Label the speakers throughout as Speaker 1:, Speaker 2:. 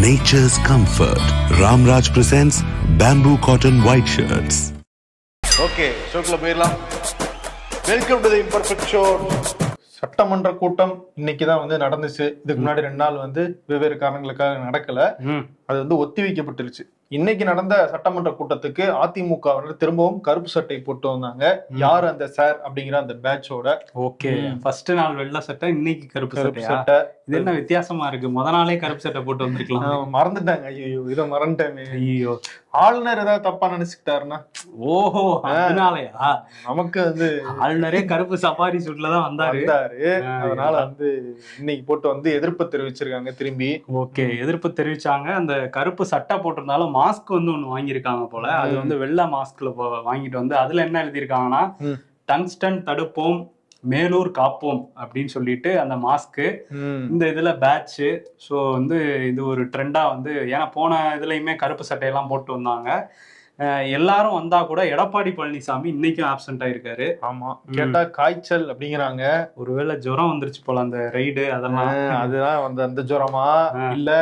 Speaker 1: nature's comfort. Ramraj presents bamboo cotton white shirts.
Speaker 2: Okay, ஷோக்குள்ள போயிடலாம். Welcome to the imperfect show. சட்டமன்ற கூட்டம் இன்னைக்கு தான் நடந்துச்சு. இதுக்கு முன்னாடி 2 நாள் வெவ்வேறு காரணங்களுக்காக நடக்கல. அது ஒத்தி வைக்கப்பட்டுருச்சு. இன்னைக்கு நடந்த சட்டமன்ற கூட்டத்துக்கு அதிமுகவினர் திரும்பவும் கருப்பு சட்டை போட்டு வந்தாங்க. யார் அந்த சார் அப்படிங்கிற அந்த பேட்சோட.
Speaker 3: ஓகே, ஃபர்ஸ்ட் நாள் வெள்ளை சட்டை, இன்னைக்கு கருப்பு சட்டை. இது என்ன வித்தியாசமா இருக்கு? முத நாளே கருப்பு சட்டை போட்டு வந்திருக்கலாம்.
Speaker 2: மறந்துட்டாங்க. ஐயோ, இதை மறந்துட்டேன்.
Speaker 3: ஐயோ,
Speaker 2: ஆளுநர் ஏதாவது தப்பா நினைச்சுக்கிட்டாருன்னா?
Speaker 3: ஓஹோ, அதனாலயா?
Speaker 2: நமக்கு
Speaker 3: ஆளுநரே கருப்பு சஃபாரி சூட்ல தான் வந்தாரு.
Speaker 2: அதனால இன்னைக்கு போட்டு எதிர்ப்பு தெரிவிச்சிருக்காங்க திரும்பி.
Speaker 3: ஓகே, எதிர்ப்பு தெரிவிச்சாங்க. அந்த கருப்பு சட்டை போட்டிருந்தாலும் மாஸ்க் ஒண்ணு வாங்கியிருக்காங்க போல. அது வெள்ளை மாஸ்க்ல வாங்கிட்டு அதுல என்ன எழுதியிருக்காங்கன்னா, டங்ஸ்டன் தடுப்போம், மேலூர் காப்போம் அப்படின்னு சொல்லிட்டு அந்த மாஸ்க், இந்த இதுல பேட்ச். ஸோ இது ஒரு ட்ரெண்டா ஏன்னா போன இதுலயுமே கருப்பு சட்டையெல்லாம் போட்டு வந்தாங்க. எல்லாரும் வந்தா கூட எடப்பாடி பழனிசாமி இன்னைக்கும் ஆப்சென்ட் ஆயிருக்காரு.
Speaker 2: ஆமா, கேட்டா காய்ச்சல் அப்படிங்கிறாங்க.
Speaker 3: ஒருவேளை ஜுரம் வந்துருச்சு போல, அந்த ரைடு அதெல்லாம்.
Speaker 2: அதுதான் அந்த ஜுரமா இல்ல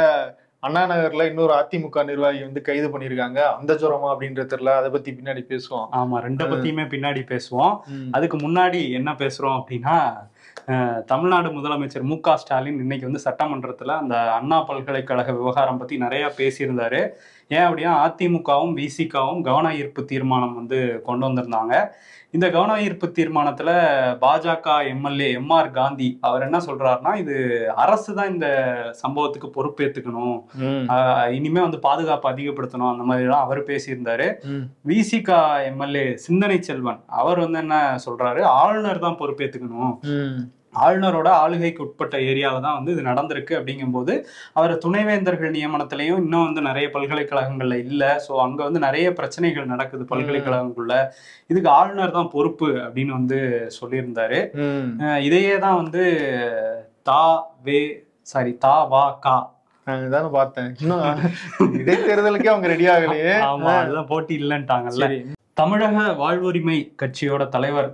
Speaker 2: அண்ணா நகர்ல இன்னொரு அதிமுக நிர்வாகி கைது பண்ணிருக்காங்க, அந்த ஜுரமா அப்படின்ற தெரியல. அதை பத்தி பின்னாடி பேசுவோம்.
Speaker 3: ஆமா, ரெண்டை பத்தியுமே பின்னாடி பேசுவோம். அதுக்கு முன்னாடி என்ன பேசுறோம் அப்படின்னா, தமிழ்நாடு முதலமைச்சர் மு க ஸ்டாலின் இன்னைக்கு சட்டமன்றத்துல அந்த அண்ணா பல்கலைக்கழக விவகாரம் பத்தி நிறைய பேசியிருந்தாரு. ஏன் அப்படின்னா, அதிமுகவும் விசிகாவும் கவன ஈர்ப்பு தீர்மானம் கொண்டு வந்திருந்தாங்க. இந்த கவன ஈர்ப்பு தீர்மானத்துல பாஜக எம்எல்ஏ எம்.ஆர். காந்தி அவர் என்ன சொல்றாருன்னா, இது அரசு தான் இந்த சம்பவத்துக்கு பொறுப்பேற்றுக்கணும், இனிமே பாதுகாப்பு அதிகப்படுத்தணும், அந்த மாதிரி எல்லாம் அவர் பேசியிருந்தாரு. விசிகா எம்எல்ஏ சிந்தனை செல்வன் அவர் என்ன சொல்றாரு, ஆளுநர் தான் பொறுப்பேற்றுக்கணும், ஆளுநரோட ஆளுகைக்கு உட்பட்ட ஏரியாவை தான் இது நடந்திருக்கு. அப்படிங்கும்போது அவர் துணைவேந்தர்கள் நியமனத்திலையும் இன்னும் நிறைய பல்கலைக்கழகங்கள்ல இல்லை. ஸோ அங்க நிறைய பிரச்சனைகள் நடக்குது பல்கலைக்கழகங்களுக்குள்ள, இதுக்கு ஆளுநர் தான் பொறுப்பு அப்படின்னு சொல்லியிருந்தாரு. இதையே தான் தா வா கா
Speaker 2: பார்த்தேன். இடைத்தேர்தலுக்கே அவங்க ரெடி ஆகலையே.
Speaker 3: ஆமா, அதுதான் போட்டி இல்லைன்ட்டாங்கல்ல. தமிழக வாழ்வுரிமை கட்சியோட தலைவர்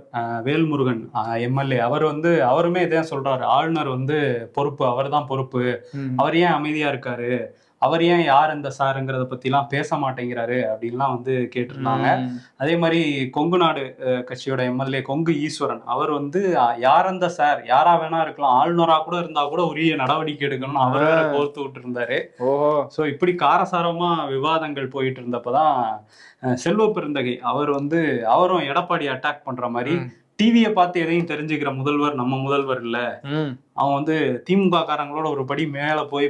Speaker 3: வேல்முருகன் எம்எல்ஏ அவர் அவருமே இதான் சொல்றாரு, ஆளுநர் பொறுப்பு, அவர் தான் பொறுப்பு, அவர் ஏன் அமைதியா இருக்காரு, அவர் ஏன் யார் அந்த சாருங்கிறத பத்தி எல்லாம் பேச மாட்டேங்கிறாரு அப்படின்லாம் கேட்டிருந்தாங்க. அதே மாதிரி கொங்கு நாடு கட்சியோட எம்எல்ஏ கொங்கு ஈஸ்வரன் அவர் யார் அந்த சார், யாரா வேணா இருக்கலாம், ஆளுநரா கூட இருந்தா கூட உரிய நடவடிக்கை எடுக்கணும்னு அவர் வேற கோர்த்து விட்டு இருந்தாரு. ஸோ இப்படி காரசாரமா விவாதங்கள் போயிட்டு இருந்தப்பதான் செல்வ பெருந்தகை அவர் அவரும் எடப்பாடி அட்டாக் பண்ற மாதிரி, டிவியை பார்த்து எதையும் தெரிஞ்சுக்கிற முதல்வர் நம்ம முதல்வர் இல்ல, அவன் திமுக காரங்களோட ஒரு படி மேல போய்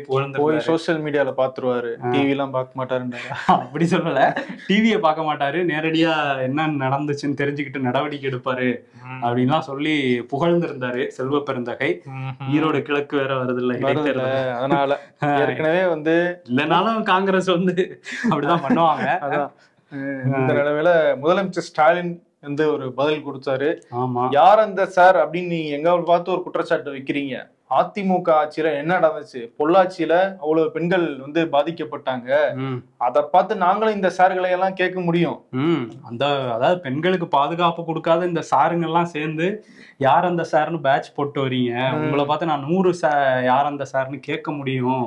Speaker 2: சோசியல் மீடியால பாத்துருவாரு, டிவி எல்லாம் பார்க்க மாட்டாரு.
Speaker 3: அப்படி சொல்லல, டிவியை பார்க்க மாட்டாரு, நேரடியா என்ன நடந்துச்சுன்னு தெரிஞ்சுக்கிட்டு நடவடிக்கை எடுப்பாரு அப்படின்லாம் சொல்லி புகழ்ந்திருந்தாரு செல்வ பெருந்தகை. ஈரோடு கிழக்கு வேற வருது இல்ல,
Speaker 2: அதனால ஏற்கனவே
Speaker 3: இல்லைனாலும் காங்கிரஸ் அப்படிதான் பண்ணுவாங்க.
Speaker 2: இந்த நிலைமையில முதலமைச்சர் ஸ்டாலின் ஒரு பதில் கொடுத்தாரு. யார் அந்த சார் அப்படின்னு நீங்க எங்க பார்த்து ஒரு குற்றச்சாட்டு வைக்கிறீங்க? அதிமுக ஆட்சியில என்ன நடந்துச்சு, பொள்ளாச்சியில அவ்வளவு பெண்கள் பாதிக்கப்பட்டாங்க, அதை பார்த்து நாங்களும் இந்த சார்களை எல்லாம் கேட்க முடியும்.
Speaker 3: அதாவது பெண்களுக்கு பாதுகாப்பு கொடுக்காத இந்த சாருங்க எல்லாம் சேர்ந்து யார் அந்த சார்னு பேட்ச் போட்டு வரீங்க, உங்களை பார்த்து நான் 100 யார் அந்த சார்னு கேட்க முடியும்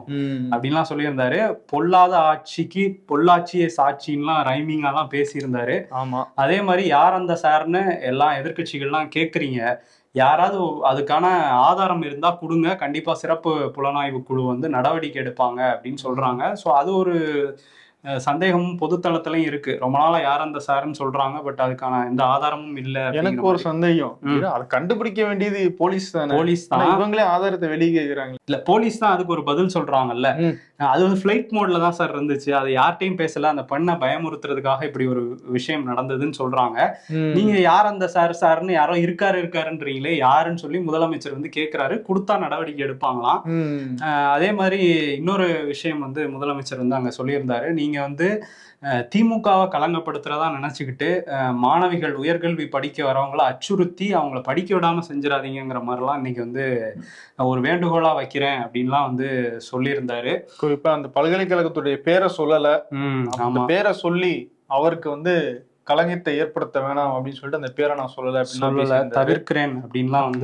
Speaker 3: அப்படின்லாம் சொல்லியிருந்தாரு. பொல்லாத ஆட்சிக்கு பொள்ளாச்சியை சாட்சின்லாம் ரைமிங்கா தான் பேசியிருந்தாரு.
Speaker 2: ஆமா,
Speaker 3: அதே மாதிரி யார் அந்த சார்னு எல்லாம் எதிர்கட்சிகள்லாம் கேட்குறீங்க, யாராவது அதுக்கான ஆதாரம் இருந்தா கொடுங்க, கண்டிப்பா சிறப்பு புலனாய்வு குழு நடவடிக்கை எடுப்பாங்க அப்படின்னு சொல்றாங்க. ஸோ அது ஒரு சந்தேகமும் பொதுத்தளத்திலையும் இருக்கு. ரொம்ப நாளா யார் அந்த சாருன்னு சொல்றாங்க, பட் அதுக்கான எந்த ஆதாரமும் இல்ல.
Speaker 2: எனக்கு ஒரு சந்தேகம், அதை கண்டுபிடிக்க வேண்டியது போலீஸ் தானே?
Speaker 3: போலீஸ் தான்,
Speaker 2: இவங்களே ஆதாரத்தை வெளியே கேட்கிறாங்க.
Speaker 3: இல்ல, போலீஸ் தான் அதுக்கு ஒரு பதில் சொல்றாங்கல்ல. அது ஃபிளைட் மோட்ல தான் சார் இருந்துச்சு, அது யார்ட்டையும் பேசல, அந்த பெண்ணை பயமுறுத்துறதுக்காக இப்படி ஒரு விஷயம் நடந்ததுன்னு சொல்றாங்க. நீங்க யார் அந்த சார்னு யாரோ இருக்காருன்றீங்களே, யாருன்னு சொல்லி முதலமைச்சர் கேட்கிறாரு, கொடுத்தா நடவடிக்கை எடுப்பாங்களாம். அதே மாதிரி இன்னொரு விஷயம் முதலமைச்சர் அங்க சொல்லியிருந்தாரு, நீங்க திமுகவை களங்கப்படுத்துறதா நினைச்சுக்கிட்டு மாணவிகள் உயர்கல்வி படிக்க வரவங்களை அச்சுறுத்தி அவங்கள படிக்க விடாம செஞ்சிடாதீங்கிற மாதிரிலாம் இன்னைக்கு ஒரு வேண்டுகோளா வைக்கிறேன் அப்படின்லாம் சொல்லியிருந்தாரு.
Speaker 2: குறிப்பா அந்த பல்கலைக்கழகத்துடைய பேரை சொல்லல, அந்த பேரை சொல்லி அவருக்கு கலங்கத்தை ஏற்படுத்த வேணாம் அப்படின்னு சொல்லிட்டு அந்த பேரை நான் சொல்லல,
Speaker 3: தவிர்க்கிறேன் அப்படின்லாம்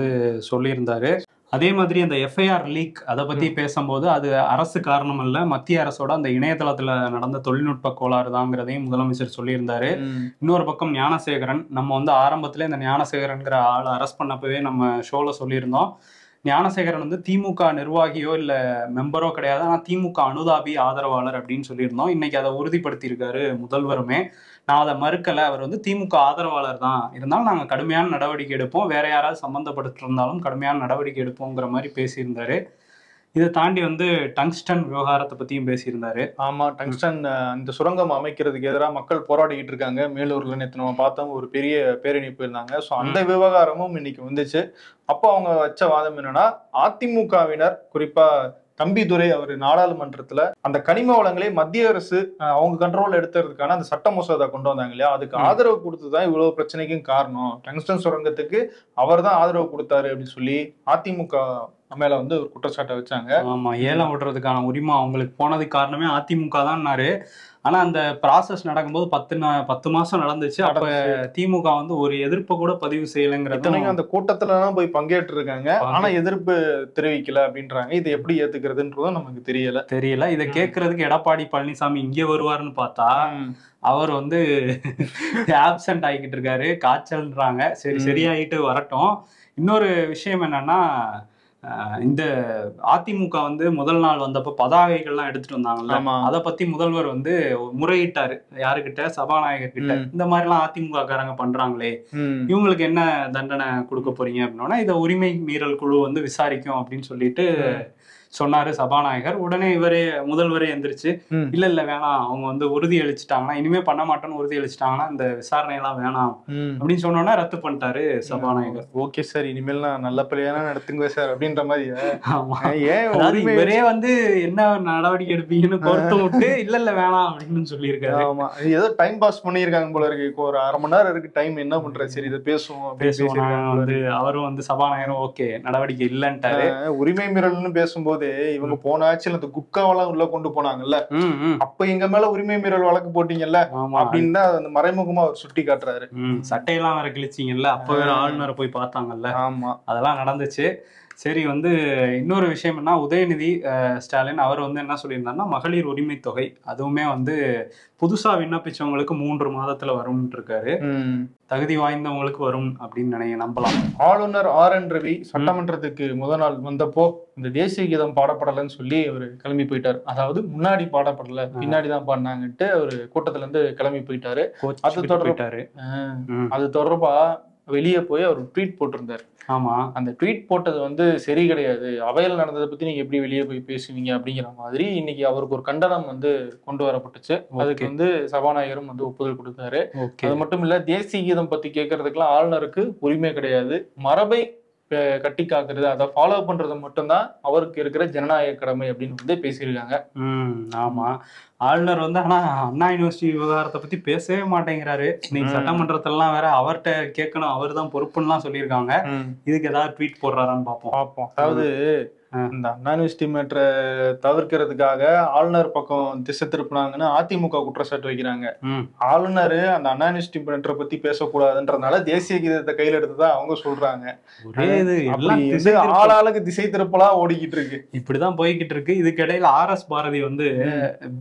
Speaker 3: சொல்லியிருந்தாரு. அதே மாதிரி அந்த எஃப்ஐஆர் லீக் அதை பத்தி பேசும்போது அது அரசு காரணம் இல்ல, மத்திய அரசோட அந்த இணையதளத்துல நடந்த தொழில்நுட்ப கோளாறு தாங்கிறதையும் முதலமைச்சர் சொல்லியிருந்தாரு. இன்னொரு பக்கம் ஞானசேகரன், நம்ம வந்து ஆரம்பத்துல இந்த ஞானசேகரன்கிற ஆளை அரெஸ்ட் பண்ணப்பவே நம்ம ஷோல சொல்லியிருந்தோம். ஞானசேகரன் வந்து திமுக நிர்வாகியோ இல்ல மெம்பரோ கிடையாது, ஆனா திமுக அனுதாபி ஆதரவாளர் அப்படின்னு சொல்லியிருந்தோம். இன்னைக்கு அதை உறுதிப்படுத்தியிருக்காரு முதல்வருமே. நான் அதை மறுக்கல, அவர் வந்து திமுக ஆதரவாளர் தான், இருந்தாலும் நாங்க கடுமையான நடவடிக்கை எடுப்போம், வேற யாராவது சம்பந்தப்பட்டிருந்தாலும் கடுமையான நடவடிக்கை எடுப்போங்கிற மாதிரி பேசியிருந்தாரு. இதை தாண்டி வந்து டங்ஸ்டன் விவகாரத்தை பத்தியும் பேசியிருந்தாரு.
Speaker 2: ஆமா, டங்ஸ்டன் இந்த சுரங்கம் அமைக்கிறதுக்கு எதிராக மக்கள் போராடிக்கிட்டு இருக்காங்க. மேலூர்ல நேற்று நம்ம பார்த்தோம், ஒரு பெரிய பேரணி போயிருந்தாங்க. ஸோ அந்த விவகாரமும் இன்னைக்கு வந்துச்சு. அப்போ அவங்க வச்ச வாதம் என்னன்னா, அதிமுகவினர் குறிப்பா தம்பிதுரை அவர் நாடாளுமன்றத்துல அந்த கனிம வளங்களை மத்திய அரசு அவங்க கண்ட்ரோல் எடுத்துறதுக்கான அந்த சட்ட மசோதா கொண்டு வந்தாங்க இல்லையா, அதுக்கு ஆதரவு கொடுத்துதான் இவ்வளவு பிரச்சனைக்கும் காரணம், டங்ஸ்டன் சுரங்கத்துக்கு அவர் தான் ஆதரவு கொடுத்தாரு அப்படின்னு சொல்லி அதிமுக மேல வந்து ஒரு குற்றச்சாட்டை வச்சாங்க.
Speaker 3: ஆமா, ஏலம் விடுறதுக்கான உரிமை அவங்களுக்கு போனதுக்கு காரணமே அதிமுக தான்னாரு. ஆனா அந்த ப்ராசஸ் நடக்கும்போது 10 மாசம் நடந்துச்சு. அப்ப திமுக வந்து ஒரு எதிர்ப்பை கூட பதிவு செய்யலைங்கிறது.
Speaker 2: அந்த கூட்டத்துல எல்லாம் போய் பங்கேற்று இருக்காங்க, ஆனா எதிர்ப்பு தெரிவிக்கல அப்படின்றாங்க. இது எப்படி ஏத்துக்கிறதுன்றதும் நமக்கு தெரியல.
Speaker 3: இதை கேட்கறதுக்கு எடப்பாடி பழனிசாமி இங்க வருவாருன்னு பார்த்தா அவர் வந்து ஆப்சென்ட் ஆகிக்கிட்டு இருக்காரு, காய்ச்சல்ன்றாங்க. சரி, சரியாயிட்டு வரட்டும். இன்னொரு விஷயம் என்னன்னா, இந்த அதிமுக வந்து முதல் நாள் வந்தப்ப பதாகைகள்லாம் எடுத்துட்டு வந்தாங்கல்ல, அதை பத்தி முதல்வர் வந்து முறையிட்டாரு. யாருக்கிட்ட? சபாநாயகர் கிட்ட. இந்த மாதிரி எல்லாம் அதிமுக காரங்க பண்றாங்களே, இவங்களுக்கு என்ன தண்டனை கொடுக்க போறீங்க அப்படின்னா, இதை உரிமை மீறல் குழு வந்து விசாரிக்கும் அப்படின்னு சொல்லிட்டு சொன்னாரு சபாநாயகர். உடனே முதல்வரே எந்திரிச்சு, இல்ல வேணாம், அவங்க வந்து உறுதி அளிச்சுட்டாங்கன்னா, இனிமே பண்ண மாட்டோம்னு உறுதி அளிச்சுட்டாங்கன்னா இந்த விசாரணை எல்லாம் வேணாம் அப்படின்னு சொன்னோன்னா ரத்து பண்ணிட்டாரு சபாநாயகர்.
Speaker 2: ஓகே சார், இனிமேல் நான் நல்ல பிள்ளையான நடத்துங்க சார் அப்படின்ற மாதிரி.
Speaker 3: இவரே வந்து என்ன நடவடிக்கை எடுப்பீங்கன்னு பொறுத்து விட்டு இல்ல வேணாம் அப்படின்னு சொல்லியிருக்காரு.
Speaker 2: ஆமா, ஏதோ டைம் பாஸ் பண்ணியிருக்காங்க போல இருக்கு. இப்போ ஒரு அரை மணி நேரம் இருக்கு டைம், என்ன பண்றது, சரி இதை பேசுவோம்.
Speaker 3: வந்து அவரும் வந்து சபாநாயகரும் ஓகே நடவடிக்கை இல்லன்ட்டாரு.
Speaker 2: உரிமை மீறல்னு பேசும்போது இவங்க போன ஆட்சியில் அந்த குட்காவெல்லாம் உள்ள கொண்டு போனாங்கல்ல, அப்ப எங்க மேல உரிமை மீறல் வழக்கு போட்டீங்கல்ல அப்படின்னு தான் அந்த மறைமுகமா அவர் சுட்டி காட்டுறாரு.
Speaker 3: சட்டையெல்லாம் வேற கிழிச்சிங்கல்ல, அப்ப வேற ஆளுநரை போய் பார்த்தாங்கல்ல.
Speaker 2: ஆமா,
Speaker 3: அதெல்லாம் நடந்துச்சு. சரி, வந்து இன்னொரு விஷயம் என்ன, உதயநிதி ஸ்டாலின் அவர் வந்து என்ன சொல்லியிருந்தாருன்னா, மகளிர் உரிமை தொகை அதுவுமே வந்து புதுசா விண்ணப்பிச்சவங்களுக்கு 3 மாதத்துல வரும்னு இருக்காரு. தகுதி வாய்ந்தவங்களுக்கு வரும் அப்படின்னு நம்பலாம்.
Speaker 2: ஆளுநர் RN ரவி சட்டமன்றத்துக்கு முதல் நாள் வந்தப்போ இந்த தேசிய கீதம் பாடப்படலன்னு சொல்லி அவர் கிளம்பி போயிட்டாரு. அதாவது முன்னாடி பாடப்படல, பின்னாடிதான் பாடினாங்கன்ட்டு அவரு கூட்டத்துல இருந்து கிளம்பி போயிட்டாரு. அது தொடர்பா வெளியே போய் அவர் ட்வீட் போட்டிருந்தாரு.
Speaker 3: ஆமா,
Speaker 2: அந்த ட்வீட் போட்டது வந்து சரி கிடையாது, அவையில் நடந்ததை பத்தி நீங்க எப்படி வெளியே போய் பேசுவீங்க அப்படிங்கிற மாதிரி இன்னைக்கு அவருக்கு ஒரு கண்டனம் வந்து கொண்டு வரப்பட்டுச்சு. அதுக்கு வந்து சபாநாயகரும் வந்து ஒப்புதல் கொடுத்தாரு. அது மட்டும் இல்ல, தேசிய கீதம் பத்தி கேட்கறதுக்கெல்லாம் ஆளுநருக்கு உரிமை கிடையாது, மரபை கட்டி காக்குறது, அதை ஃபாலோ பண்றது மட்டும்தான் அவருக்கு இருக்கிற ஜனநாயக கடமை அப்படின்னு வந்து பேசியிருக்காங்க.
Speaker 3: ஆமா, ஆளுநர் வந்து ஆனா அண்ணா யூனிவர்சிட்டி விவகாரத்தை பத்தி பேசவே மாட்டேங்கிறாரு. நீங்க சட்டமன்றத்திலாம் வேற அவர்கிட்ட கேட்கணும், அவர் தான் பொறுப்புன்னு சொல்லியிருக்காங்க. இதுக்கு ஏதாவது ட்வீட் போடுறாரான்னு பார்ப்போம்.
Speaker 2: அதாவது இந்த அண்ணா யூனிவர்சிட்டி மேட்டரை தவிர்க்கிறதுக்காக ஆளுநர் பக்கம் திசை திருப்பினாங்கன்னு அதிமுக குற்றச்சாட்டு வைக்கிறாங்க. ஆளுநர் அந்த அண்ணா யூனிவர்சிட்டி மேட்டரை பத்தி பேசக்கூடாதுன்றதுனால தேசிய கீதத்தை கையில் எடுத்துதான் அவங்க சொல்றாங்க. ஆளாளுக்கு திசை திருப்பலா ஓடிக்கிட்டு இருக்கு, இப்படிதான்
Speaker 3: போய்கிட்டு இருக்கு. இதுக்கு இடையில RS பாரதி வந்து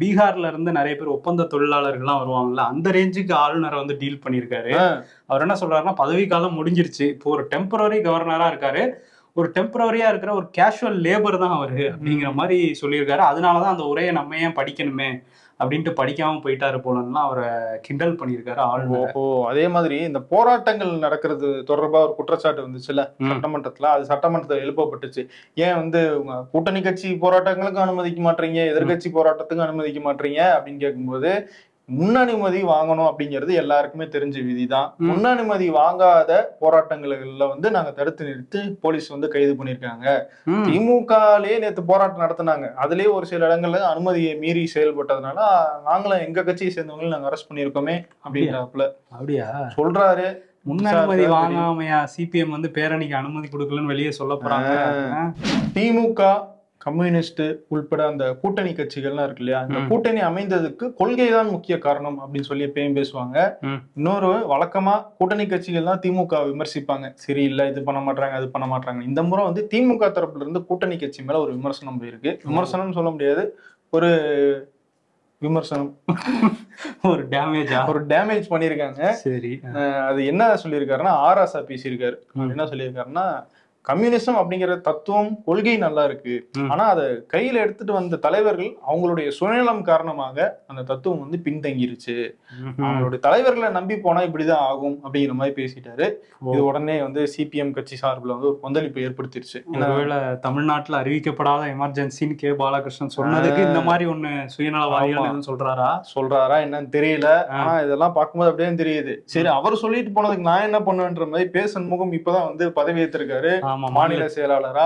Speaker 3: பீகார்ல இருந்து நிறைய பேர் ஒப்பந்த தொழிலாளர்கள்லாம் வருவாங்கல்ல, அந்த ரேஞ்சுக்கு ஆளுநரை வந்து டீல் பண்ணியிருக்காரு. அவர் என்ன சொல்றாருன்னா, பதவி காலம் முடிஞ்சிருச்சு, இப்போ ஒரு டெம்பரரி கவர்னரா இருக்காரு, ஒரு டெம்பரரியா இருக்கிற ஒரு கேஷுவல் லேபர் தான் அவரு அப்படிங்கிற மாதிரி சொல்லியிருக்காரு. அதனாலதான் அந்த உரையை நம்ம ஏன் படிக்கணுமே அப்படின்ட்டு படிக்காம போயிட்டாரு போலன்னா அவரை கிண்டல் பண்ணியிருக்காரு ஆளுநர்.
Speaker 2: அதே மாதிரி இந்த போராட்டங்கள் நடக்கிறது தொடர்பா ஒரு குற்றச்சாட்டு வந்துச்சுல்ல சட்டமன்றத்துல, அது சட்டமன்றத்தில் எழுப்பப்பட்டுச்சு. ஏன் வந்து கூட்டணி கட்சி போராட்டங்களுக்கும் அனுமதிக்க மாட்டீங்க, எதிர்கட்சி போராட்டத்துக்கும் அனுமதிக்க மாட்டீங்க அப்படின்னு கேட்கும்போது, முன் அனுமதி வாங்கணும் அப்படிங்கிறது எல்லாருக்குமே தெரிஞ்ச விதிதான். முன் அனுமதி வாங்காத போராட்டங்கள்ல வந்து நாங்க தடுத்து நிறுத்தி போலீஸ் வந்து கைது பண்ணிருக்காங்க. திமுகலே நேற்று போராட்டம் நடத்தினாங்க, அதுலயே ஒரு சில இடங்கள்ல அனுமதியை மீறி செயல்பட்டதுனால நாங்களும் எங்க கட்சியை சேர்ந்தவங்களும் நாங்க அரெஸ்ட் பண்ணிருக்கோமே அப்படிங்கிறாப்புல சொல்றாரு.
Speaker 3: முன் அனுமதி வாங்காமையா CPM வந்து பேரணிக்கு அனுமதி கொடுக்கலன்னு வெளியே சொல்ல போறாங்க.
Speaker 2: திமுக கம்யூனிஸ்ட் உள்பட அந்த கூட்டணி கட்சிகள்லாம் இருக்கு இல்லையா, இந்த கூட்டணி அமைந்ததுக்கு கொள்கை தான் முக்கிய காரணம் அப்படின்னு சொல்லி எப்பயும் பேசுவாங்க. இன்னொரு வழக்கமா கூட்டணி கட்சிகள் தான் திமுக விமர்சிப்பாங்க, சரியில்லை, இது பண்ண மாட்டாங்க, அது பண்ண மாட்டாங்க. இந்த முறை வந்து திமுக தரப்புல இருந்து கூட்டணி கட்சி மேல ஒரு விமர்சனம் போயிருக்கு. விமர்சனம் சொல்ல முடியாது, ஒரு விமர்சனம்,
Speaker 3: ஒரு
Speaker 2: டேமேஜ் பண்ணிருக்காங்க.
Speaker 3: சரி,
Speaker 2: அது என்ன சொல்லியிருக்காருன்னா, ஆராசா பேசியிருக்காரு. என்ன சொல்லியிருக்காருன்னா, கம்யூனிசம் அப்படிங்கிற தத்துவம் கொள்கை நல்லா இருக்கு, ஆனா அதை கையில எடுத்துட்டு வந்த தலைவர்கள் அவங்களுடைய சுயநலம் காரணமாக அந்த தத்துவம் வந்து பின்தங்கிருச்சு, அவங்களுடைய தலைவர்களை நம்பி போனா இப்படிதான் ஆகும் அப்படிங்கிற மாதிரி பேசிட்டாரு. இது உடனே வந்து சிபிஎம் கட்சி சார்பில் வந்து ஒரு கொந்தளிப்பு ஏற்படுத்திருச்சு.
Speaker 3: ஒருவேளை தமிழ்நாட்டுல அறிவிக்கப்படாத எமர்ஜென்சின்னு கே பாலகிருஷ்ணன் சொன்னதுக்கு இந்த மாதிரி ஒண்ணு சுயநலவாதிகள் சொல்றாரா
Speaker 2: என்னன்னு தெரியல. ஆனா இதெல்லாம் பார்க்கும்போது அப்படியே தெரியுது. சரி, அவர் சொல்லிட்டு போனதுக்கு நான் என்ன பண்ணுவேன்ற மாதிரி பே சண்முகம் இப்பதான் வந்து பதவி ஏற்றிருக்காரு மாநில செயலாளரா.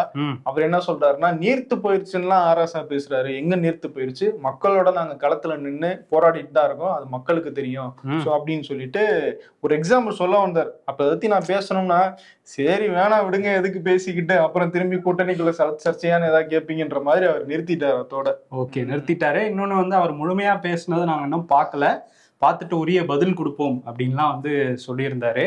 Speaker 2: அவர் என்ன சொல்றாருன்னா, நீர்த்து போயிருச்சுன்னா ஆராசா பேசுறாரு. எங்க நீர்த்து போயிருச்சு, மக்களோட நாங்க களத்துல நின்று போராடிட்டு தான் இருக்கோம், அது மக்களுக்கு தெரியும் அப்படின்னு சொல்லிட்டு ஒரு எக்ஸாம்பிள் சொல்ல வந்தார். அப்ப பத்தி நான் பேசணும்னா, சரி வேணாம் விடுங்க, எதுக்கு பேசிக்கிட்டு அப்புறம் திரும்பி கூட்டணிக்குள்ள சர்ச்சையான ஏதாவது கேட்பீங்கன்ற மாதிரி அவர் நிறுத்திட்டாரு. அதோட
Speaker 3: ஓகே, நிறுத்திட்டாரு. இன்னொன்னு வந்து அவர் முழுமையா பேசினதை நாங்க இன்னும் பார்க்கல, பார்த்துட்டு உரிய பதில் கொடுப்போம் அப்படின்லாம் வந்து சொல்லியிருந்தாரு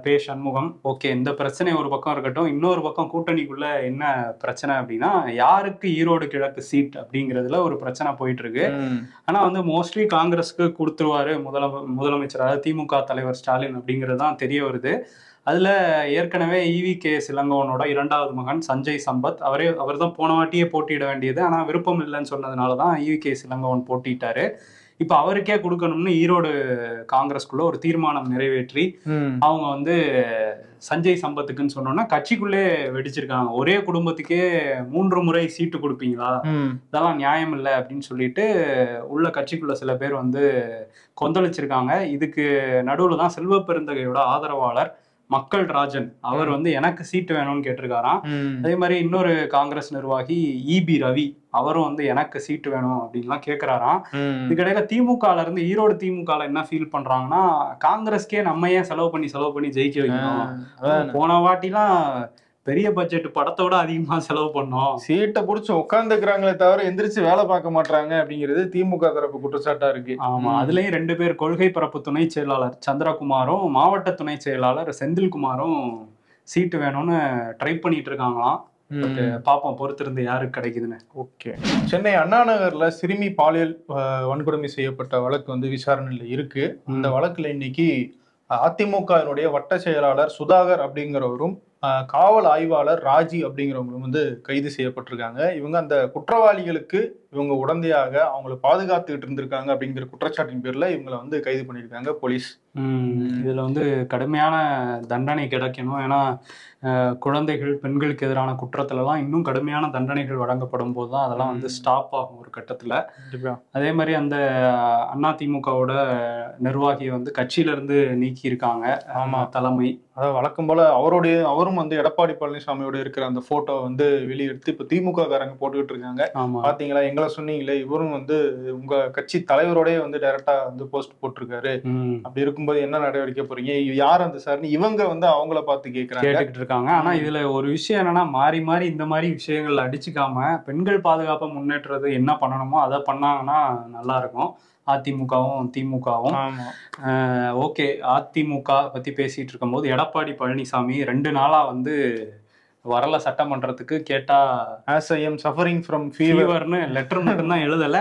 Speaker 3: பே சண்முகம். ஓகே, இந்த பிரச்சனை ஒரு பக்கம் இருக்கட்டும். இன்னொரு பக்கம் கூட்டணிக்குள்ள என்ன பிரச்சனை அப்படின்னா, யாருக்கு ஈரோடு கிழக்கு சீட் அப்படிங்கிறதுல ஒரு பிரச்சனை போயிட்டு இருக்கு. ஆனா வந்து மோஸ்ட்லி காங்கிரஸ்க்கு கொடுத்துருவாரு முதலமைச்சர், அதாவது திமுக தலைவர் ஸ்டாலின் அப்படிங்கிறது தான் தெரிய வருது. அதுல ஏற்கனவே EVK இளங்கோவனோட இரண்டாவது மகன் சஞ்சய் சம்பத், அவர் தான் போன வாட்டியே போட்டியிட வேண்டியது, ஆனா விருப்பம் இல்லைன்னு சொன்னதுனாலதான் EVK இளங்கோவன் போட்டிட்டாரு. இப்ப அவருக்கே கொடுக்கணும்னு ஈரோடு காங்கிரஸ்குள்ள ஒரு தீர்மானம் நிறைவேற்றி அவங்க வந்து சஞ்சய் சம்பத்துக்குன்னு சொன்னோம்னா கட்சிக்குள்ளே வெடிச்சிருக்காங்க. ஒரே குடும்பத்துக்கே 3 முறை சீட்டு கொடுப்பீங்களா, இதெல்லாம் நியாயம் இல்லை அப்படின்னு சொல்லிட்டு உள்ள கட்சிக்குள்ள சில பேர் வந்து கொந்தளிச்சிருக்காங்க. இதுக்கு நடுவுல தான் செல்வ பெருந்தகையோட ஆதரவாளர் மக்கள் ராஜன் அவர் வந்து எனக்கு சீட்டு வேணும்னு கேட்டிருக்காராம். அதே மாதிரி இன்னொரு காங்கிரஸ் நிர்வாகி EB ரவி அவரும் வந்து எனக்கு சீட்டு வேணும் அப்படின்லாம் கேட்கிறாராம். இதுக்கிடையில திமுகல இருந்து ஈரோடு திமுகல என்ன ஃபீல் பண்றாங்கன்னா, காங்கிரஸ்க்கே நம்ம ஏன் செலவு பண்ணி ஜெயிக்க வைக்கணும், போன வாட்டிலாம் பெரிய பட்ஜெட் படத்தோட அதிகமா செலவு பண்ணோம், சீட்டை புடிச்சு உட்காந்துக்கிறாங்களே தவிர எந்திரிச்சு வேலை பார்க்க மாட்டாங்க அப்படிங்கிறது திமுக தரப்பு குற்றச்சாட்டா இருக்கு. ஆமா, அதுலயும் 2 பேர் கொள்கை பரப்பு துணை செயலாளர் சந்திரகுமாரும் மாவட்ட துணை செயலாளர் செந்தில்குமாரும் சீட்டு வேணும்னு ட்ரை பண்ணிட்டு இருக்காங்களாம். பாப்போம், பொறுத்திருந்து யாருக்கு கிடைக்குதுன்னு.
Speaker 2: ஓகே, சென்னை அண்ணா நகர்ல சிறுமி பாலியல் வன்கொடுமை செய்யப்பட்ட வழக்கு வந்து விசாரணையில இருக்கு. அந்த வழக்குல இன்னைக்கு அதிமுகவினுடைய வட்ட செயலாளர் சுதாகர் அப்படிங்கிறவரும் காவல் ஆய்வாளர் ராஜி அப்படிங்கிறவங்களும் வந்து கைது செய்யப்பட்டிருக்காங்க. இவங்க அந்த குற்றவாளிகளுக்கு இவங்க உடந்தையாக அவங்களை பாதுகாத்துக்கிட்டு இருந்திருக்காங்க அப்படிங்கிற குற்றச்சாட்டின் பேர்ல இவங்களை வந்து கைது பண்ணியிருக்காங்க போலீஸ்.
Speaker 3: இதுல வந்து கடுமையான தண்டனை கிடைக்கணும். ஏன்னா குழந்தைகள் பெண்களுக்கு எதிரான குற்றத்துலலாம் இன்னும் கடுமையான தண்டனைகள் வழங்கப்படும் போது தான் அதெல்லாம் வந்து ஸ்டாப் ஆகும் ஒரு கட்டத்துல. அதே மாதிரி அந்த அதிமுகவோட நிர்வாகியை வந்து கட்சியில இருந்து நீக்கி இருக்காங்க. ஆமா, தலைமை
Speaker 2: அதாவது வழக்கம் போல அவரும் வந்து எடப்பாடி பழனிசாமியோட இருக்கிற அந்த போட்டோ வந்து வெளியெடுத்து இப்ப திமுக காரங்க போட்டுக்கிட்டு இருக்காங்க. பாத்தீங்களா, எங்களை சொன்னீங்களே, இவரும் வந்து உங்க கட்சி தலைவரோடய வந்து டைரக்டா வந்து போஸ்ட் போட்டிருக்காரு, அப்படி இருக்கும்போது என்ன நடவடிக்கை போறீங்க, யார் அந்த சார்னு இவங்க வந்து அவங்கள பார்த்து கேட்டுக்கிட்டு
Speaker 3: இருக்காங்க. ஆனா இதுல ஒரு விஷயம் என்னன்னா, மாறி மாறி இந்த மாதிரி விஷயங்கள் அடிச்சுக்காம பெண்கள் பாதுகாப்பை முன்னேற்றது என்ன பண்ணணுமோ அதை பண்ணாங்கன்னா நல்லா இருக்கும் அதிமுகவும் திமுகவும். ஓகே, அதிமுக பத்தி பேசிட்டு இருக்கும் போது எடப்பாடி பழனிசாமி 2 நாளா வந்து வரல சட்டமன்றத்துக்கு. கேட்டா
Speaker 2: as I am suffering from
Speaker 3: ஃபீவர்னு லெட்டர் மட்டும் தான் எழுதல.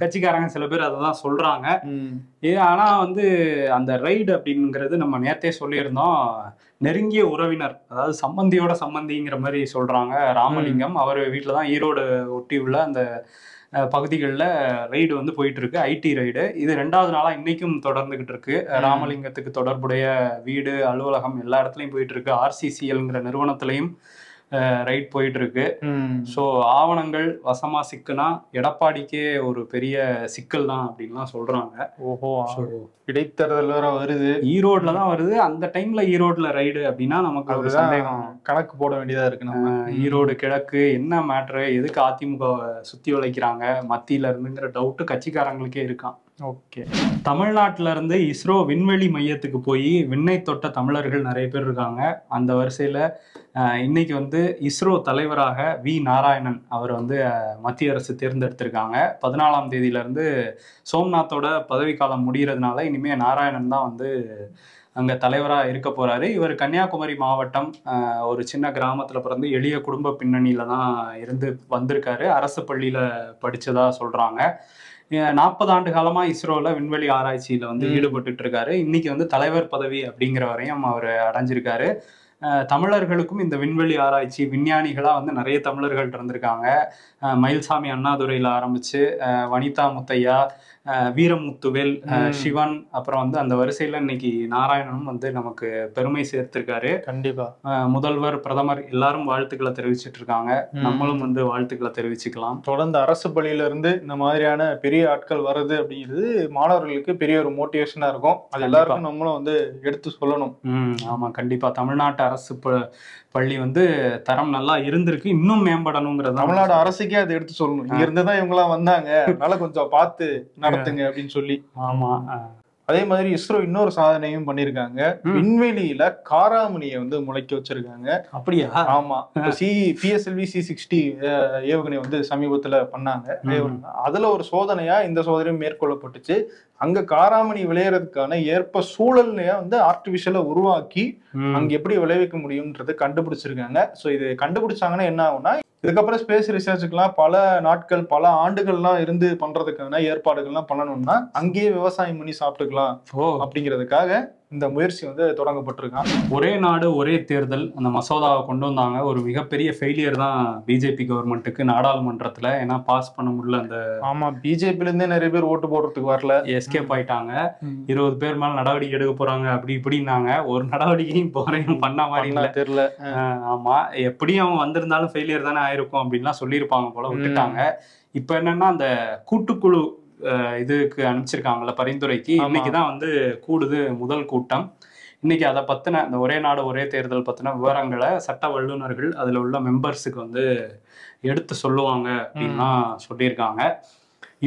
Speaker 3: கட்சிக்காரங்க சில பேர் அதை தான் சொல்றாங்க. ஆனா வந்து அந்த ரைடு அப்படிங்கிறது நம்ம நேரத்தே சொல்லியிருந்தோம், நெருங்கிய உறவினர், அதாவது சம்பந்தியோட சம்பந்திங்கிற மாதிரி சொல்றாங்க. ராமலிங்கம் அவர் வீட்டுல தான் ஈரோடு ஒட்டி உள்ள அந்த பகுதிகளில் ரைடு வந்து போயிட்டு இருக்கு, ஐடி ரைடு. இது 2வது நாளா இன்னைக்கும் தொடர்ந்துகிட்டு இருக்கு. ராமலிங்கத்துக்கு தொடர்புடைய வீடு, அலுவலகம் எல்லா இடத்துலையும் போயிட்டு இருக்கு. RCCLங்கிற நிறுவனத்திலையும் ரைட் போயிட்டு இருக்கு. ஸோ ஆவணங்கள் வசமா சிக்குனா எடப்பாடிக்கே ஒரு பெரிய சிக்கல் தான் அப்படின்லாம் சொல்றாங்க.
Speaker 2: ஓஹோ, இடைத்தேர்தல் வேற வருது,
Speaker 3: ஈரோட்ல தான் வருது. அந்த டைம்ல ஈரோட்ல ரைடு அப்படின்னா நமக்கு ஒரு சந்தேகம்,
Speaker 2: கணக்கு போட வேண்டியதா இருக்கு. நம்ம
Speaker 3: ஈரோடு கிழக்கு என்ன மேட்ரு, எதுக்கு அதிமுக சுத்தி வளைக்கிறாங்க மத்தியில இருந்துங்கிற டவுட்டு கட்சிக்காரங்களுக்கே இருக்கான். ஓகே. தமிழ்நாட்டில இருந்து இஸ்ரோ விண்வெளி மையத்துக்கு போய் விண்ணை தொட்ட தமிழர்கள் நிறைய பேர் இருக்காங்க. அந்த வரிசையில இன்னைக்கு வந்து இஸ்ரோ தலைவராக வி நாராயணன் அவர் வந்து மத்திய அரசு தேர்ந்தெடுத்திருக்காங்க. 14ஆம் தேதியிலிருந்து சோம்நாத்தோட பதவிக்காலம் முடிகிறதுனால இனிமே நாராயணன் தான் வந்து அங்க தலைவராக இருக்க போறாரு. இவர் கன்னியாகுமரி மாவட்டம் ஒரு சின்ன கிராமத்துல பிறந்து எளிய குடும்ப பின்னணியில தான் இருந்து வந்திருக்காரு. அரசு பள்ளியில படிச்சதா சொல்றாங்க. 40 ஆண்டு காலமா இஸ்ரோல விண்வெளி ஆராய்ச்சியில வந்து ஈடுபட்டு இருக்காரு. இன்னைக்கு வந்து தலைவர் பதவி அப்படிங்கிற வரையும் அவர் அடைஞ்சிருக்காரு. தமிழர்களுக்கும் இந்த விண்வெளி ஆராய்ச்சி விஞ்ஞானிகளா வந்து நிறைய தமிழர்கள் இருந்திருக்காங்க. மயில்சாமி அண்ணாதுரையில ஆரம்பிச்சு வனிதா முத்தையா, வீரமுத்துவேல், சிவன், அப்புறம் வந்து அந்த வரிசையில இன்னைக்கு நாராயணனும் வந்து நமக்கு பெருமை சேர்த்திருக்காரு.
Speaker 2: கண்டிப்பா
Speaker 3: முதல்வர், பிரதமர் எல்லாரும் வாழ்த்துக்களை தெரிவிச்சிட்டு இருக்காங்க. நம்மளும் வந்து வாழ்த்துக்களை தெரிவிச்சுக்கலாம்.
Speaker 2: தொடர்ந்து அரசு பள்ளியில இருந்து இந்த மாதிரியான பெரிய ஆட்கள் வர்றது அப்படிங்கிறது மாணவர்களுக்கு பெரிய ஒரு மோட்டிவேஷனா இருக்கும். அது எல்லாருக்கும் நம்மளும் வந்து எடுத்து சொல்லணும்.
Speaker 3: ஆமா, கண்டிப்பா. தமிழ்நாட்டு அரசு பள்ளி வந்து தரம் நல்லா இருந்திருக்கு, இன்னும் மேம்படணுங்கிறது
Speaker 2: தமிழ்நாடு அரசுக்கே அதை எடுத்து சொல்லணும். இங்க இருந்துதான் இவங்க எல்லாம் வந்தாங்க, அதனால கொஞ்சம் பார்த்து நடத்துங்க அப்படின்னு சொல்லி.
Speaker 3: ஆமா.
Speaker 2: அதே மாதிரி இஸ்ரோ இன்னொரு சாதனையும் பண்ணிருக்காங்க. விண்வெளியில காராமணியை வந்து முளைக்க வச்சிருக்காங்க.
Speaker 3: அப்படியா?
Speaker 2: ஆமா. PSLV C60 ஏவுகணை வந்து சமீபத்துல பண்ணாங்க. அதுல ஒரு சோதனையா இந்த சோதனையும் மேற்கொள்ளப்பட்டுச்சு. அங்க காராமணி விளையறதுக்கான ஏற்ப சூழல்லையா வந்து ஆர்டிபிஷியலா உருவாக்கி அங்க எப்படி விளைவிக்க முடியும்ன்றது கண்டுபிடிச்சிருக்காங்க. சோ இது கண்டுபிடிச்சாங்கன்னா என்ன ஆகும்னா, இதுக்கப்புறம் ஸ்பேஸ் ரிசர்ச்சுக்கெல்லாம் பல நாட்கள் பல ஆண்டுகள்லாம் இருந்து பண்றதுக்கான ஏற்பாடுகள்லாம் பண்ணணும்னா அங்கேயே விவசாயம் பண்ணி சாப்பிட்டுக்கலாம் அப்படிங்கிறதுக்காக இந்த முயற்சி வந்து தொடங்கப்பட்டிருக்கான்.
Speaker 3: ஒரே நாடு ஒரே தேர்தல் அந்த மசோதாவை கொண்டு வந்தாங்க. ஒரு மிகப்பெரிய ஃபெயிலியர் தான் பிஜேபி கவர்மெண்ட்டுக்கு நாடாளுமன்றத்துல. ஏன்னா பாஸ் பண்ண முடியல. அந்த
Speaker 2: ஆமா, பிஜேபில இருந்தே நிறைய பேர் ஓட்டு போடுறதுக்கு வரல,
Speaker 3: எஸ்கேப் ஆயிட்டாங்க. 20 பேர் மேல நடவடிக்கை எடுக்க போறாங்க அப்படி இப்படின்னாங்க. ஒரு நடவடிக்கையும் போறையும் பண்ண மாதிரி
Speaker 2: தெரியல.
Speaker 3: ஆமா, எப்படியும் அவங்க வந்திருந்தாலும் ஃபெயிலியர் தானே ஆயிருக்கும் அப்படின்லாம் சொல்லியிருப்பாங்க போல, விட்டுட்டாங்க. இப்ப என்னன்னா அந்த கூட்டுக்குழு இதுக்கு அனுப்பிச்சிருக்காங்கல்ல பரிந்துரைக்கு, இன்னைக்குதான் வந்து கூடுது முதல் கூட்டம். இன்னைக்கு அதை பத்தின இந்த ஒரே நாடு ஒரே தேர்தல் பத்தின விவரங்களை சட்ட வல்லுநர்கள் அதுல உள்ள மெம்பர்ஸுக்கு வந்து எடுத்து சொல்லுவாங்க அப்படின்னா சொல்லியிருக்காங்க.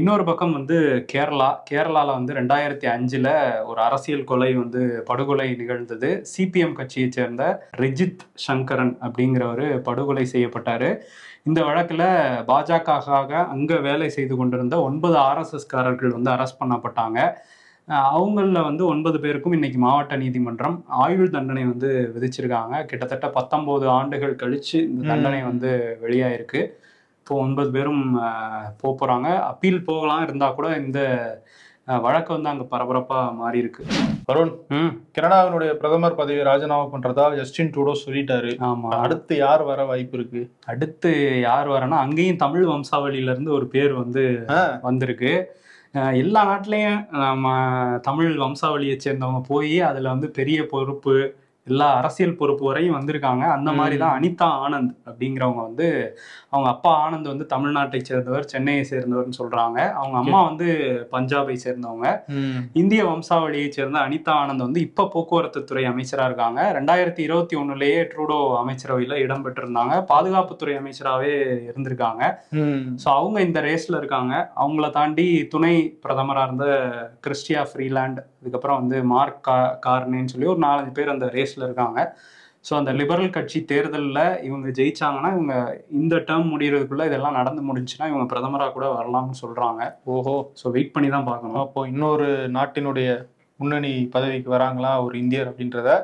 Speaker 3: இன்னொரு பக்கம் வந்து கேரளால வந்து 2005 ஒரு அரசியல் கொலை வந்து படுகொலை நிகழ்ந்தது. சிபிஎம் கட்சியை சேர்ந்த ரிஜித் சங்கரன் அப்படிங்கிறவரு படுகொலை செய்யப்பட்டாரு. இந்த வழக்குல பாஜகவாக அங்க வேலை செய்து கொண்டிருந்த 9 RSSகாரர்கள் வந்து அரெஸ்ட் பண்ணப்பட்டாங்க. அவங்கள வந்து 9 பேருக்கும் இன்னைக்கு மாவட்ட நீதிமன்றம் ஆயுள் தண்டனை வந்து விதிச்சிருக்காங்க. கிட்டத்தட்ட 19 ஆண்டுகள் கழிச்சு இந்த தண்டனை வந்து வெளியாயிருக்கு. இப்போ 9 பேரும் போறாங்க. அப்பீல் போகலாம் இருந்தா கூட இந்த வழக்கு வந்து அங்க பரபரப்பா மாறி இருக்கு.
Speaker 2: வருண், கனடாவினுடைய பிரதமர் பதவியை ராஜினாமா பண்றதா ஜஸ்டின் ட்ரூடோ சொல்லிட்டாரு.
Speaker 3: ஆமா,
Speaker 2: அடுத்து யார் வர வாய்ப்பு இருக்கு?
Speaker 3: அடுத்து யார் வரனா, அங்கேயும் தமிழ் வம்சாவளியில இருந்து ஒரு பேர் வந்து வந்திருக்கு. எல்லா நாட்டிலையும் நம்ம தமிழ் வம்சாவளியை சேர்ந்தவங்க போய் அதுல வந்து பெரிய பொறுப்பு, எல்லா அரசியல் பொறுப்பு வரையும் வந்திருக்காங்க. அந்த மாதிரிதான் அனிதா ஆனந்த் அப்படிங்கிறவங்க வந்து, அவங்க அப்பா ஆனந்த் வந்து தமிழ்நாட்டை சேர்ந்தவர், சென்னையை சேர்ந்தவர்னு சொல்றாங்க. அவங்க அம்மா வந்து பஞ்சாபை சேர்ந்தவங்க. இந்திய வம்சாவளியை சேர்ந்த அனிதா ஆனந்த் வந்து இப்ப போக்குவரத்து துறை அமைச்சரா இருக்காங்க. 2021 ட்ரூடோ அமைச்சரவையில இடம்பெற்றிருந்தாங்க. பாதுகாப்புத்துறை அமைச்சராகவே இருந்திருக்காங்க. ஸோ அவங்க இந்த ரேஸ்ல இருக்காங்க. அவங்கள தாண்டி துணை பிரதமரா இருந்த கிறிஸ்டியா ஃப்ரீலாண்ட், அதுக்கப்புறம் வந்து மார்க் கார்னேன்னு சொல்லி ஒரு 4-5 பேர் அந்த ரேஸ்ல இருக்காங்க. ஸோ அந்த லிபரல் கட்சி தேர்தலில் இவங்க ஜெயிச்சாங்கன்னா இவங்க இந்த டேர்ம் முடிகிறதுக்குள்ள இதெல்லாம் நடந்து முடிஞ்சுன்னா இவங்க பிரதமராக கூட வரலாம்னு சொல்றாங்க.
Speaker 2: ஓஹோ,
Speaker 3: ஸோ வெயிட் பண்ணி தான் பார்க்கணும்.
Speaker 2: அப்போ இன்னொரு நாட்டினுடைய முன்னணி பதவிக்கு வராங்களா ஒரு இந்தியர் அப்படின்றத.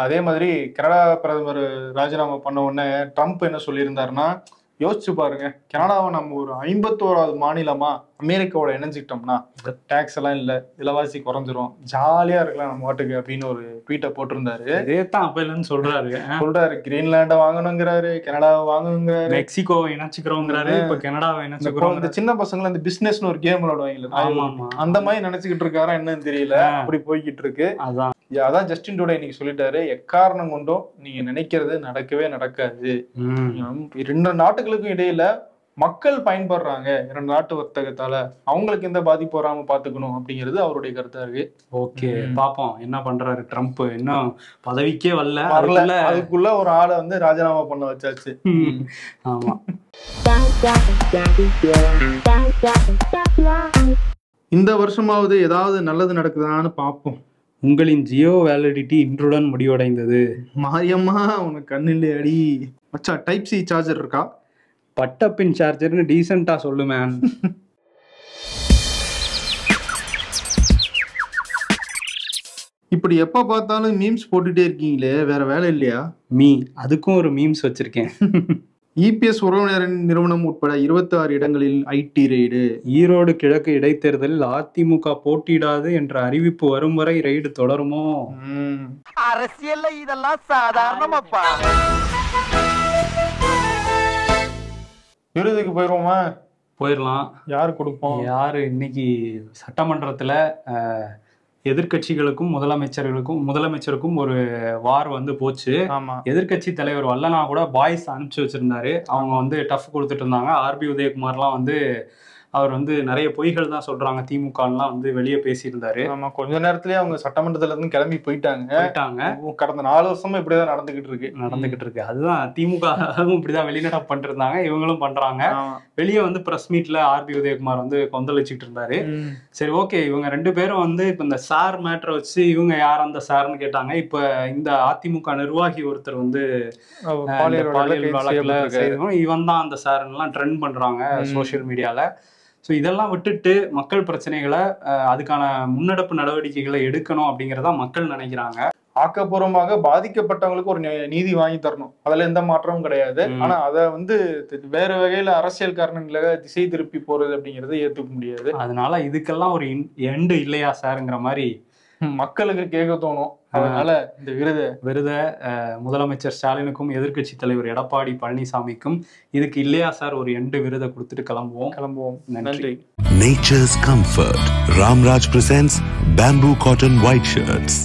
Speaker 2: அதே மாதிரி கனடா பிரதமர் ராஜினாமா பண்ண உடனே ட்ரம்ப் என்ன சொல்லியிருந்தாருன்னா, யோசிச்சு பாருங்க, கனடாவை நம்ம ஒரு 51வது மாநிலமா அமெரிக்காவோட இணைஞ்சிக்கிட்டோம்னா டாக்ஸ் எல்லாம் இல்ல, விலைவாசி குறைஞ்சிரும், ஜாலியா இருக்கலாம் நம்ம வாட்டுக்கு அப்படின்னு ஒரு ட்வீட்டை போட்டிருந்தாரு.
Speaker 3: இதேதான் அப்ப இல்லைன்னு
Speaker 2: சொல்றாரு. கிரீன்லாண்டை வாங்கணுங்கிறாரு, கனடாவை வாங்கணுங்கிறாரு,
Speaker 3: மெக்சிகோவை இணைச்சுக்கிறோங்கிறாரு, இப்ப கனடாவை இணைச்சுக்கிறோம்.
Speaker 2: இந்த சின்ன பசங்களை இந்த பிசினஸ்னு ஒரு கேம் விளையாடுவாங்க, அந்த மாதிரி நினைச்சுக்கிட்டு இருக்காரா என்னன்னு தெரியல. அப்படி போய்கிட்டு இருக்கு. அதான் ஜஸ்டின் ட்ரூடோ இன்னைக்கு சொல்லிட்டாரு, எக்காரணம் கொண்டும் நீங்க நினைக்கிறது நடக்கவே நடக்காது. 2 நாட்டுகளுக்கும் இடையில மக்கள் பயன்படுறாங்க 2 நாட்டு வர்த்தகத்தால, அவங்களுக்கு எந்த பாதிப்பு வராம பாத்துக்கணும் அப்படிங்கிறது அவருடைய கருத்தா இருக்கு.
Speaker 3: ஓகே, பாப்போம் என்ன பண்றாரு ட்ரம்ப். இன்னும் பதவிக்கே வரல,
Speaker 2: அதுக்குள்ள ஒரு ஆளை வந்து ராஜினாமா பண்ண வச்சாச்சு.
Speaker 3: ஆமா.
Speaker 2: இந்த வருஷமாவது ஏதாவது நல்லது நடக்குதான்னு பார்ப்போம்.
Speaker 3: உங்களின் ஜியோ வேலிடிட்டி இன்றுடன் முடிவடைந்தது.
Speaker 2: மாரியம்மா உனக்கு கண்ணில் அடி. மச்சா டைப் சி சார்ஜர் இருக்கா?
Speaker 3: பட்டப்பின் சார்ஜர்னு டீசெண்டா சொல்லு மேன்.
Speaker 2: இப்படி எப்ப பார்த்தாலும் மீம்ஸ் போட்டுட்டே இருக்கீங்களே, வேற வேலை இல்லையா?
Speaker 3: அதுக்கும் ஒரு மீம்ஸ் வச்சிருக்கேன்.
Speaker 2: இபிஎஸ் உறவினர் நிறுவனம் உட்பட 26 இடங்களில் ஐடி ரெய்டு.
Speaker 3: ஈரோடு கிழக்கு இடைத்தேர்தலில் அதிமுக போட்டியிடாது என்ற அறிவிப்பு வரும் வரை ரெய்டு தொடருமோ?
Speaker 4: அரசியல்ல இதெல்லாம் சாதாரணமாப்பா.
Speaker 2: விருதுக்கு போயிருவோமா?
Speaker 3: போயிடலாம்.
Speaker 2: யாரு கொடுப்போம்?
Speaker 3: யாரு இன்னைக்கு சட்டமன்றத்துல எதிர்கட்சிகளுக்கும் முதலமைச்சருக்கும் ஒரு வார் வந்து போச்சு. எதிர்கட்சி தலைவர் வல்லனா கூட பாய்ஸ் அனுப்பிச்சு வச்சிருந்தாரு. அவங்க வந்து டஃப் கொடுத்துட்டு இருந்தாங்க. ஆர்பி உதயகுமார்லாம் வந்து அவர் வந்து நிறைய பொய்கள் தான் சொல்றாங்க, திமுகலாம் வந்து வெளியே பேசியிருந்தாரு.
Speaker 2: ஆமா, கொஞ்ச நேரத்திலேயே அவங்க சட்டமன்றத்துல இருந்து கிளம்பி போயிட்டாங்க. கடந்த 4 வருஷமா இப்படிதான் நடந்துகிட்டு இருக்கு. அதுதான் திமுக இப்படிதான் வெளிநடப்பு பண்ணிட்டு இருந்தாங்க, இவங்களும் பண்றாங்க. வெளியே வந்து பிரஸ் மீட்ல ஆர்பி உதயகுமார் வந்து கொந்தளிச்சுட்டு இருந்தாரு. சரி, ஓகே, இவங்க 2 பேரும் வந்து இப்ப இந்த சார் மேட்டரை வச்சு இவங்க யார் அந்த சார்னு கேட்டாங்க. இப்ப இந்த அதிமுக நிர்வாகி ஒருத்தர் வந்து பாலியல் வழக்குல இவன் தான் அந்த சார்லாம் ட்ரெண்ட் பண்றாங்க சோசியல் மீடியால. ஸோ இதெல்லாம் விட்டுட்டு மக்கள் பிரச்சனைகளை அதுக்கான முன்னெடுப்பு நடவடிக்கைகளை எடுக்கணும் அப்படிங்கிறதா மக்கள் நினைக்கிறாங்க. ஆக்கப்பூர்வமாக பாதிக்கப்பட்டவங்களுக்கு ஒரு நீதி வாங்கி தரணும், அதுல எந்த மாற்றமும் கிடையாது. ஆனா அதை வந்து வேற வகையில அரசியல் காரணங்களை திசை திருப்பி போறது அப்படிங்கறத ஏத்துக்க முடியாது.
Speaker 3: அதனால இதுக்கெல்லாம் ஒரு எண்டு இல்லையா சார்ங்கிற மாதிரி
Speaker 2: மக்களுக்கு கேட்க தோணும். அதனால இந்த விருதை
Speaker 1: முதலமைச்சர் ஸ்டாலினுக்கும் எதிர்க்கட்சி தலைவர் எடப்பாடி பழனிசாமிக்கும் இதுக்கு இல்லையா சார் ஒரு எண்டு விருதை கொடுத்துட்டு கிளம்புவோம். நன்றி. Nature's Comfort. Ramraj presents Bamboo Cotton White Shirts.